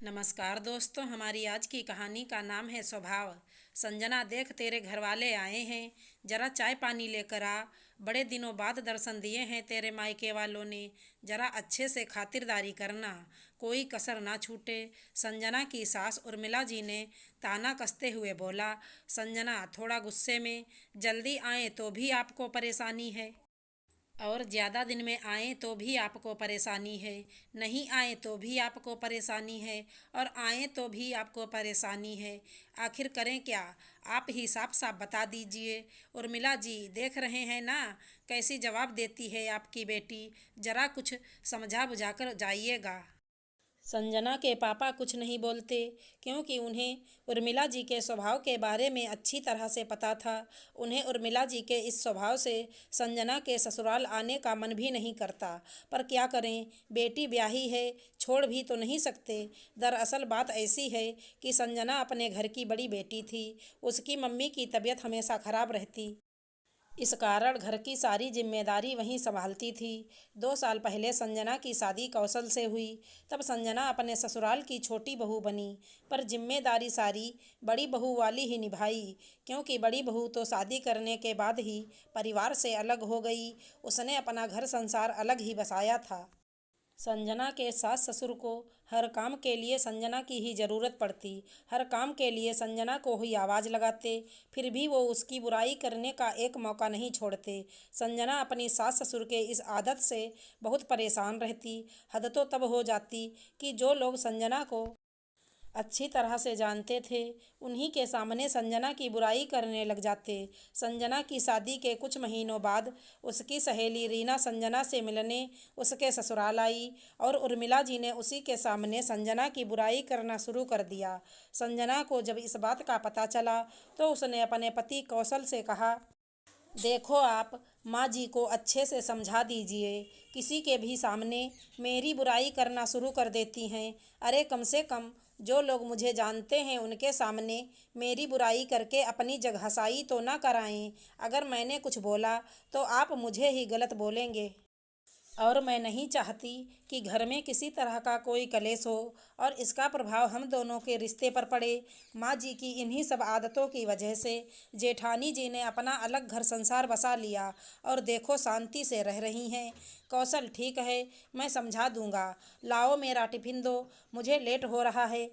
नमस्कार दोस्तों, हमारी आज की कहानी का नाम है स्वभाव। संजना, देख तेरे घर वाले आए हैं, जरा चाय पानी लेकर आ। बड़े दिनों बाद दर्शन दिए हैं तेरे मायके वालों ने, जरा अच्छे से खातिरदारी करना, कोई कसर ना छूटे। संजना की सास उर्मिला जी ने ताना कसते हुए बोला। संजना थोड़ा गुस्से में, जल्दी आए तो भी आपको परेशानी है और ज़्यादा दिन में आएँ तो भी आपको परेशानी है, नहीं आए तो भी आपको परेशानी है और आएँ तो भी आपको परेशानी है। आखिर करें क्या? आप ही साफ साफ बता दीजिए। उर्मिला जी, देख रहे हैं ना कैसी जवाब देती है आपकी बेटी, ज़रा कुछ समझा बुझाकर जाइएगा। संजना के पापा कुछ नहीं बोलते, क्योंकि उन्हें उर्मिला जी के स्वभाव के बारे में अच्छी तरह से पता था। उन्हें उर्मिला जी के इस स्वभाव से संजना के ससुराल आने का मन भी नहीं करता, पर क्या करें, बेटी ब्याही है, छोड़ भी तो नहीं सकते। दरअसल बात ऐसी है कि संजना अपने घर की बड़ी बेटी थी, उसकी मम्मी की तबीयत हमेशा खराब रहती, इस कारण घर की सारी जिम्मेदारी वहीं संभालती थी। 2 साल पहले संजना की शादी कौशल से हुई, तब संजना अपने ससुराल की छोटी बहू बनी, पर जिम्मेदारी सारी बड़ी बहू वाली ही निभाई, क्योंकि बड़ी बहू तो शादी करने के बाद ही परिवार से अलग हो गई, उसने अपना घर संसार अलग ही बसाया था। संजना के सास ससुर को हर काम के लिए संजना की ही ज़रूरत पड़ती, हर काम के लिए संजना को ही आवाज़ लगाते, फिर भी वो उसकी बुराई करने का एक मौका नहीं छोड़ते। संजना अपनी सास ससुर के इस आदत से बहुत परेशान रहती। हद तो तब हो जाती कि जो लोग संजना को अच्छी तरह से जानते थे, उन्हीं के सामने संजना की बुराई करने लग जाते। संजना की शादी के कुछ महीनों बाद उसकी सहेली रीना संजना से मिलने उसके ससुराल आई और उर्मिला जी ने उसी के सामने संजना की बुराई करना शुरू कर दिया। संजना को जब इस बात का पता चला तो उसने अपने पति कौशल से कहा, देखो आप माँ जी को अच्छे से समझा दीजिए, किसी के भी सामने मेरी बुराई करना शुरू कर देती हैं। अरे कम से कम जो लोग मुझे जानते हैं उनके सामने मेरी बुराई करके अपनी जगहसाई तो ना कराएं। अगर मैंने कुछ बोला तो आप मुझे ही गलत बोलेंगे और मैं नहीं चाहती कि घर में किसी तरह का कोई कलेश हो और इसका प्रभाव हम दोनों के रिश्ते पर पड़े। माँ जी की इन्हीं सब आदतों की वजह से जेठानी जी ने अपना अलग घर संसार बसा लिया और देखो शांति से रह रही हैं। कौशल, ठीक है, मैं समझा दूंगा, लाओ मेरा टिफिन दो, मुझे लेट हो रहा है।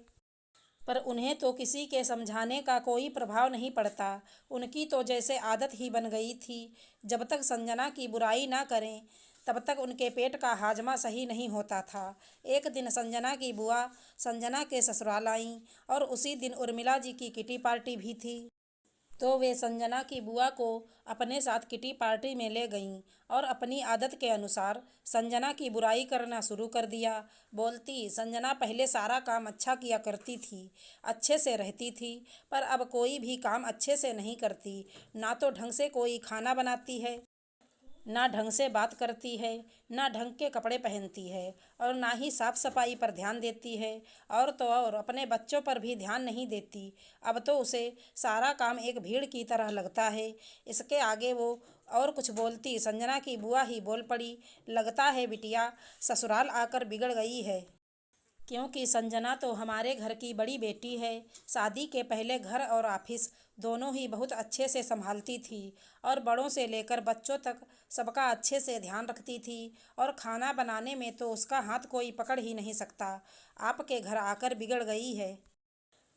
पर उन्हें तो किसी के समझाने का कोई प्रभाव नहीं पड़ता, उनकी तो जैसे आदत ही बन गई थी, जब तक संजना की बुराई ना करें तब तक उनके पेट का हाजमा सही नहीं होता था। एक दिन संजना की बुआ संजना के ससुराल आईं और उसी दिन उर्मिला जी की किटी पार्टी भी थी, तो वे संजना की बुआ को अपने साथ किटी पार्टी में ले गईं और अपनी आदत के अनुसार संजना की बुराई करना शुरू कर दिया। बोलती, संजना पहले सारा काम अच्छा किया करती थी, अच्छे से रहती थी, पर अब कोई भी काम अच्छे से नहीं करती, ना तो ढंग से कोई खाना बनाती है, ना ढंग से बात करती है, ना ढंग के कपड़े पहनती है और ना ही साफ सफाई पर ध्यान देती है, और तो और अपने बच्चों पर भी ध्यान नहीं देती। अब तो उसे सारा काम एक भीड़ की तरह लगता है। इसके आगे वो और कुछ बोलती, संजना की बुआ ही बोल पड़ी, लगता है बिटिया ससुराल आकर बिगड़ गई है, क्योंकि संजना तो हमारे घर की बड़ी बेटी है। शादी के पहले घर और ऑफिस दोनों ही बहुत अच्छे से संभालती थी और बड़ों से लेकर बच्चों तक सबका अच्छे से ध्यान रखती थी, और खाना बनाने में तो उसका हाथ कोई पकड़ ही नहीं सकता। आपके घर आकर बिगड़ गई है।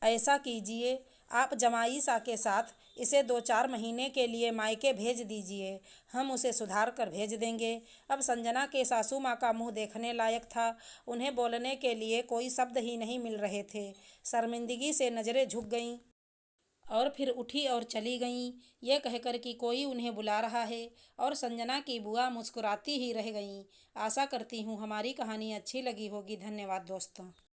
ऐसा कीजिए, आप जमाई सा के साथ इसे 2-4 महीने के लिए मायके भेज दीजिए, हम उसे सुधार कर भेज देंगे। अब संजना के सासू माँ का मुंह देखने लायक था, उन्हें बोलने के लिए कोई शब्द ही नहीं मिल रहे थे। शर्मिंदगी से नज़रें झुक गईं और फिर उठी और चली गईं, ये कहकर कि कोई उन्हें बुला रहा है, और संजना की बुआ मुस्कुराती ही रह गईं। आशा करती हूँ हमारी कहानी अच्छी लगी होगी। धन्यवाद दोस्तों।